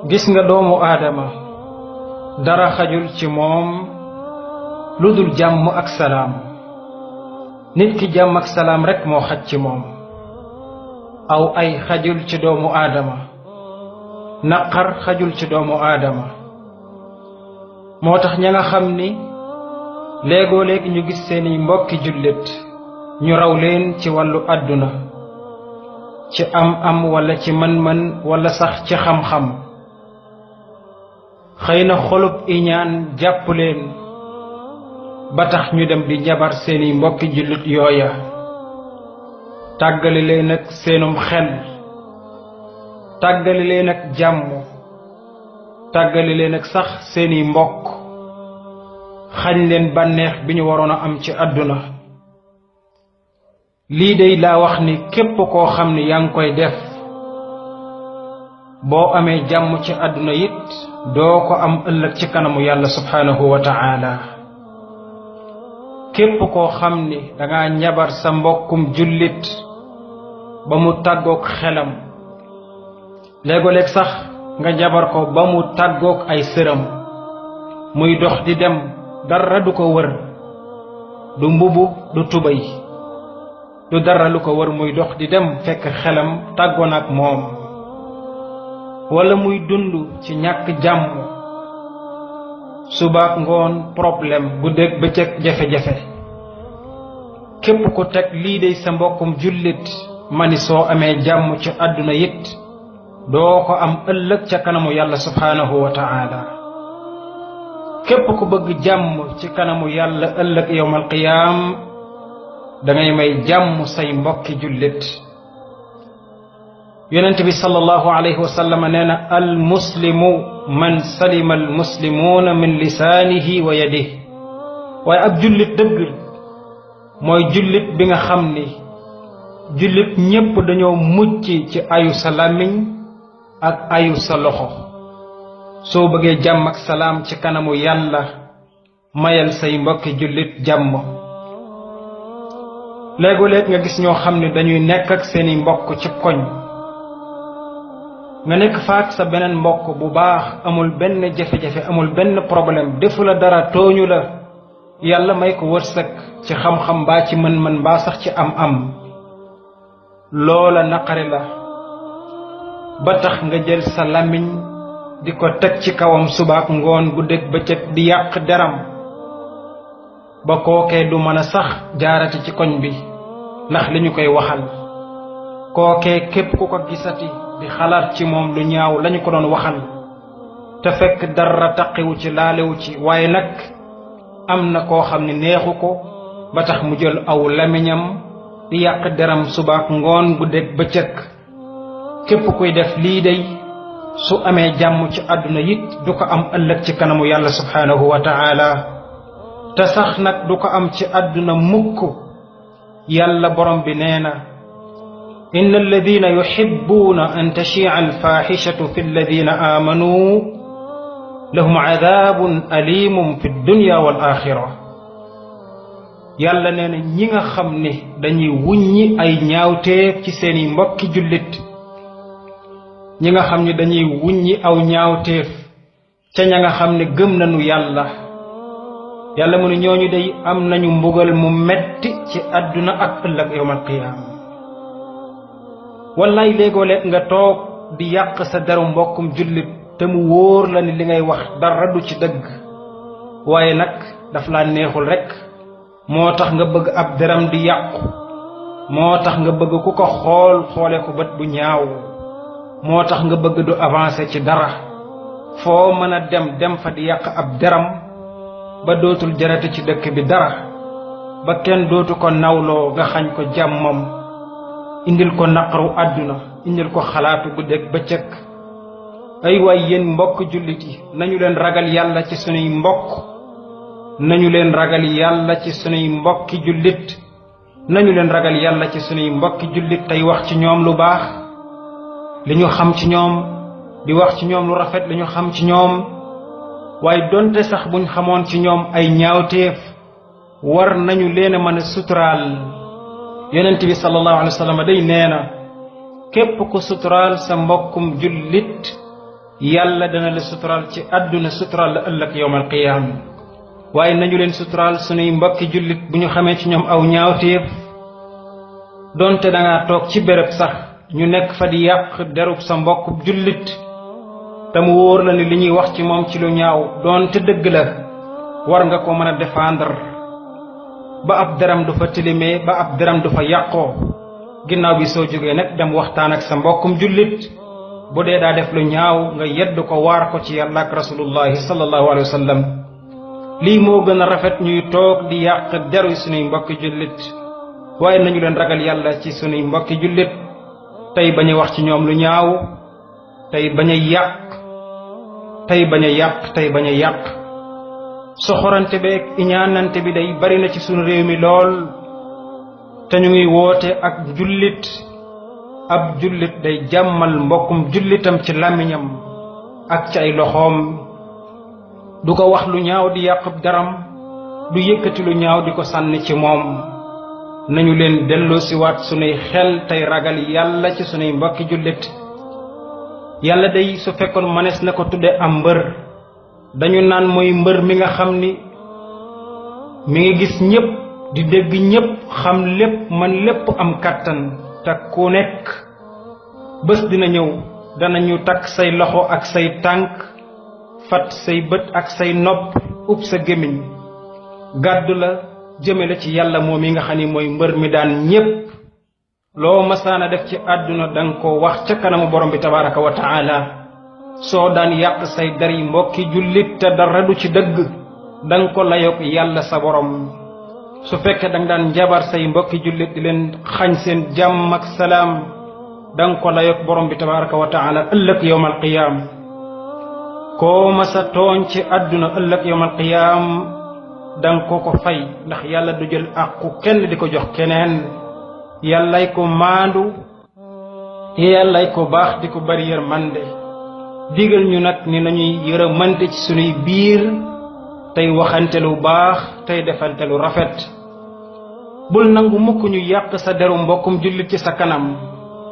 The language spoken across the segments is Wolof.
gis nga doomu aadama dara xajul ci moom lu dul jàmm ak salaam. nit ki jàmm ak salaam rekk moo xaj ci moom. aw ay xajul ci doomu aadama, naqar xajul ci doomu aadama. moo tax ña nga xam ni léegoo léegi ñu gis seeni mbokki jullit ñu raw leen ci wàllu àdduna, ci am walla ci mën-mën walla sax ci xam-xam, xëy na xolub iñaan jàpp leen ba tax ñu dem di njabar seeni mbokki jullit yooya, tàggali leen ak seenum xel, tàggali leen ak jàmm, tàggali leen ak sax seeni mbokk, xañ leen bànneex bi ñu waroon a am ci àdduna. lii dey laa wax ni képp koo xam ni yaa ngi koy def, boo amee jàmm ci àdduna it doo ko am ëllëg ci kanamu yàlla subhaanahu wa ta'ala. képp koo xam ni danga njabar sa mbokkum jullit ba mu tàggook xelam, léego-léeg sax nga njabar ko ba mu tàggook ay sëram, muy dox di dem dara du ko wër, du mbubu du tubay, du dara lu ko wër, muy dox di dem fekk xelam tàggoon ak moom, walla muy dund ci ñàkk jàmm, subaak ngoon problème, guddeeg bëccëg jafe-jafe. képp ku teg lii dey sa mbokkum jullit, mani soo amee jàmm ci àdduna it doo ko am ëllëg ca kanamu yàlla subhaanahu wa ta'ala. képp ku bëgg jàmm ci kanamu yàlla ëllëg yawmal qiyaam, dangay may jàmm say mbokki jullit. yonent bi sallallahu alayhi wa sallam nee na al muslimu man salima al muslimuuna min lisaanihi wa yadihi. waaye ab jullit dëgg mooy jullit bi nga xam ni jullit ñépp dañoo mucc ci ayu sa làmmiñ ak ayu sa loxo. soo bëggee jàmm ak salaam ci kanamu yàlla, mayal say mbokki jullit jàmm. léegoo-léeg nga gis ñoo xam ne dañuy nekk ak seeni mbokk ci koñ, nga nekk faak sa beneen mbokk bu baax, amul benn jafe-jafe, amul benn problème, defu la dara, tooñu la, yàlla may ko wërsëg ci xam-xam baa ci mën-mën baa sax ci am-am. loola naqari la ba tax nga jël sa làmmiñ di ko teg ci kawam subaak ngoon, guddeeg bëccëg, di yàq deram ba kookee du mën a sax jaarati ci koñ bi ndax li ñu koy waxal. kookee képp ku ko gisati di xalaat ci moom lu ñaaw lañu ko doon waxal, te fekk dara taqiwu ci laalewu ci, waaye nag am na koo xam ne neexu ko ba tax mu jël aw lamiñam di yàq deram subaak ngoon, guddeeg bëccëg. képp kuy def lii dey su amee jàmm ci àdduna it du ko am ëllëg ci kanamu yàlla subhaanahu wa ta'ala. te sax nag du ko am ci àdduna mukk. yàlla borom bi nee na inna alladina yuhibbuuna an tashia alfaaxishatu fi alladina aamanuu lahum cadaabun alimun fi dunya wal axira. yàlla nee na ñi nga xam ne dañuy wuññi ay ñaawteef ci seeni mbokki jullit, ñi nga xam ne dañuy wuññi aw ñaawteef ca ña nga xam ne gëm nañu yàlla, yàlla mu ne ñooñu day am nañu mbugal mu metti ci àdduna ak ëllëg yawmal qiyaama. wallaay léegoo-léeg nga toog di yàq sa deru mbokkum jullit te mu wóor la ni li ngay wax dara du ci dëgg, waaye nag daf laa neexul rekk moo tax nga bëgg ab deram di yàqu, moo tax nga bëgg ku ko xoole ko bët bu ñaaw, moo tax nga bëgg du avancer ci dara. foo mën a dem fa di yàq ab deram ba dootul jarati ci dëkk bi dara, ba kenn dootu ko nawloo, nga xañ ko jàmmam, indil ko naqaru àdduna, indil ko xalaatu guddeeg bëccëg. ay waay yéen mbokk jullit yi, nañu leen ragal yàlla ci sunuy mbokk, nañu leen ragal yàlla ci sunuy mbokki jullit, nañu leen ragal yàlla ci sunuy mbokki jullit tey wax ci ñoom lu baax, li ñu xam ci ñoom, di wax ci ñoom lu rafet li ñu xam ci ñoom. waaye donte sax buñ xamoon ci ñoom ay ñaawteef, war nañu leen a mën a suturaal. yonent bi sallallahu alayhi wa sallam day nee na képp ku suturaal sa mbokkum jullit yàlla dana la suturaal ci àdduna suturaal la ëllëg yowmal qiyaam waaye nañu leen suturaal sunuy mbokki jullit bu ñu xamee ci ñoom aw ñaawteef donte dangaa toog ci béréb sax ñu nekk fa di yàq derub sa mbokk jullit te mu wóor la ni li ñuy wax ci moom ci lu ñaaw donte dëgg la war nga ko mën a défendre ba ab deram du fa tilimee ba ab deram du fa yàqoo ginnaaw bi soo jógee nag dem waxtaan ak sa mbokkum jullit bu dee daa def lu ñaaw nga yedd ko waar ko ci yàlla ak rasulullahi sallallahu alayhi wa sallam lii moo gën a rafet ñuy toog di yàq deru sunuy mbokki jullit waaye nañu leen ragal yàlla ci sunuy mbokki jullit tey bañ a wax ci ñoom lu ñaaw tey bañ a yàq tey bañ a yàq soxorante beeg iñaanante bi day bari na ci sunu réew mi lool te ñu ngi woote ak jullit ab jullit day jàmmal mbokkum jullitam ci làmmiñam ak ci ay loxoom du ko wax lu ñaaw di yàq daram du yëkkati lu ñaaw di ko sànni ci moom nañu leen delloosiwaat sunuy xel tey ragal yàlla ci sunuy mbokki jullit yàlla day su fekkoon manees na ko tudde am mbër dañu naan mooy mbër mi nga xam ni mi ngi gis ñépp di dégg ñépp xam lépp man lépp am kàttan te ku nekk bés dina ñëw danañu takk say loxo ak say tànk fat say bët ak say nopp ub sa gémmiñ gàddu la jëme la ci yàlla moom yi nga xam ni mooy mbër mi daan ñépp loo masaana def ci àdduna danga ko wax ca kanamu borom bi tabaraka wa taala soo daan yàq say der yi mbokki jullit te dara du ci dëgg danga ko layoog yàlla sa borom su fekkee danga daan njabar say mbokki jullit di leen xañ seen jàmm ak salaam danga ko layoog borom bi tabaraka wa taala ëllëg yowmal qiyaam koo masa tooñ ci àdduna ëllëg yowmal qiyaam danga ko fay ndax yàlla du jël àqu kenn di ko jox keneen yàllay ko maandu yàllay ko baax di ko bari yërmande digal ñu nag ni nañuy yërëmante ci sunuy biir tey waxante lu baax tey defante lu rafet bul nangu mukk ñu yàq sa deru mbokkum jullit ci sa kanam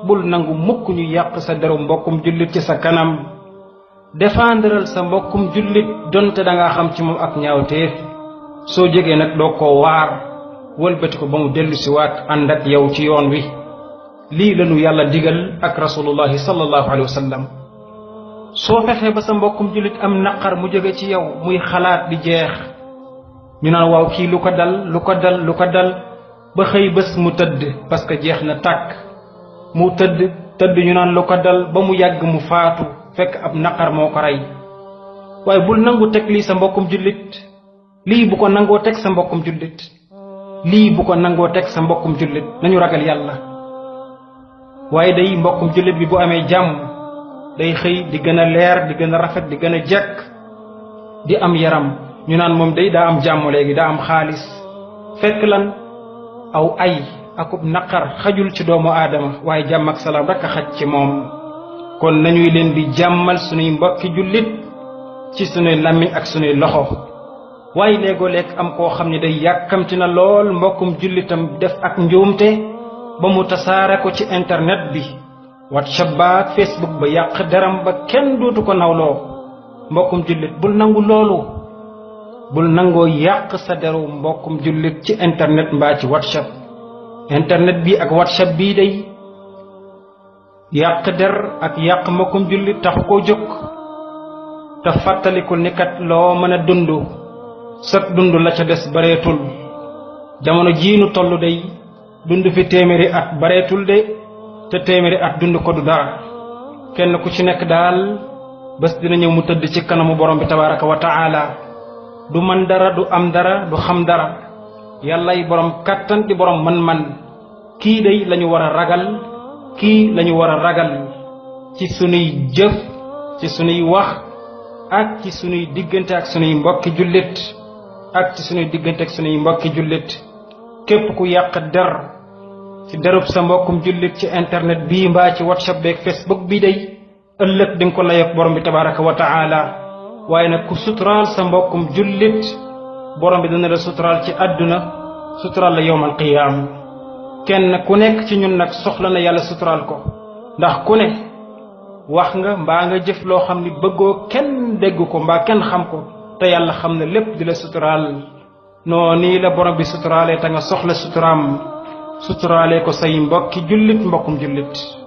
bul nangu mukk ñu yàq sa deru mbokkum jullit ci sa kanam défendral sa mbokkum jullit donte da nga xam ci moom ak ñaawteef soo jógee nag doo ko waar wëlbati ko ba mu dellu si waat ànd ak yow ci yoon wi lii lañu yàlla digal ak rasulullahi sallallahu alayhi wa sallam soo fexee ba sa mbokkum jullit am naqar mu jóge ci yow muy xalaat di jeex ñu naan waaw kii lu ko dal ba xëy bés mu tëdd parce que jeex na tàkk mu tëdd ñu naan lu ko dal ba mu yàgg mu faatu fekk ab naqar moo ko rey waaye bul nangu teg lii sa mbokkum jullit lii bu ko nangoo teg sa mbokkum jullit nañu ragal yàlla waaye day mbokkum jullit bi bu amee jàmm day xëy di gën a leer di gën a rafet di gën a jekk di am yaram ñu naan moom day daa am jàmm léegi daa am xaalis fekk lan aw ay akub naqar xajul ci doomu aadama waaye jàmm ak salaam rek a xaj ci moom kon nañuy leen di jàmmal sunuy mbokki jullit ci sunuy làmmiñ ak sunuy loxo waaye léegoo leeg am koo xam ne day yàkkamti na lool mbokkum jullitam def ak njuumte ba mu tasaare ko ci internet bi WhatsApp ba ak Facebook ba yàq deram ba kenn dootu ko nawloo mbokkum jullit bul nangu loolu bul nangoo yàq sa deru mbokkum jullit ci internet mbaa ci WhatsApp internet bi ak WhatsApp bii day yàq der ak yàq mbokkum jullit taxu koo jóg te fàttalikul ni kat loo mën a dund sag dund la ca des bareetul jamono jiinu tollu day dund fi téeméeri at bareetul de te téeméeri at dund ko du dara kenn ku ci nekk daal bés dina ñëw mu tëdd ci kanamu borom bi tabaraka wa taala du man dara du am dara du xam dara yàllay borom kattan di borom man-man kii day lañu war a ragal kii lañu war a ragal ci sunuy jëf ci sunuy wax ak ci sunuy diggante ak sunuy mbokki jullit ak ci sunuy diggante ak sunuy mbokki jullit képp ku yàq der ci derub sa mbokkum jullit ci internet bii mbaa ci WhatsApp beeg Facebook bii day ëllëg di nga ko layoog borom bi tabaraka wa taala waaye nag ku suturaal sa mbokkum jullit borom bi dana la suturaal ci àdduna suturaal la yowmal qiyaam kenn ku nekk ci ñun nag soxla na yàlla suturaal ko ndax ku ne wax nga mbaa nga jëf loo xam ni bëggoo kenn dégg ko mbaa kenn xam ko te yàlla xam na lépp di la suturaal noo nii la borom bi suturaalee te nga soxla suturaam suturaalee ko say mbokki jullit mbokkum jullit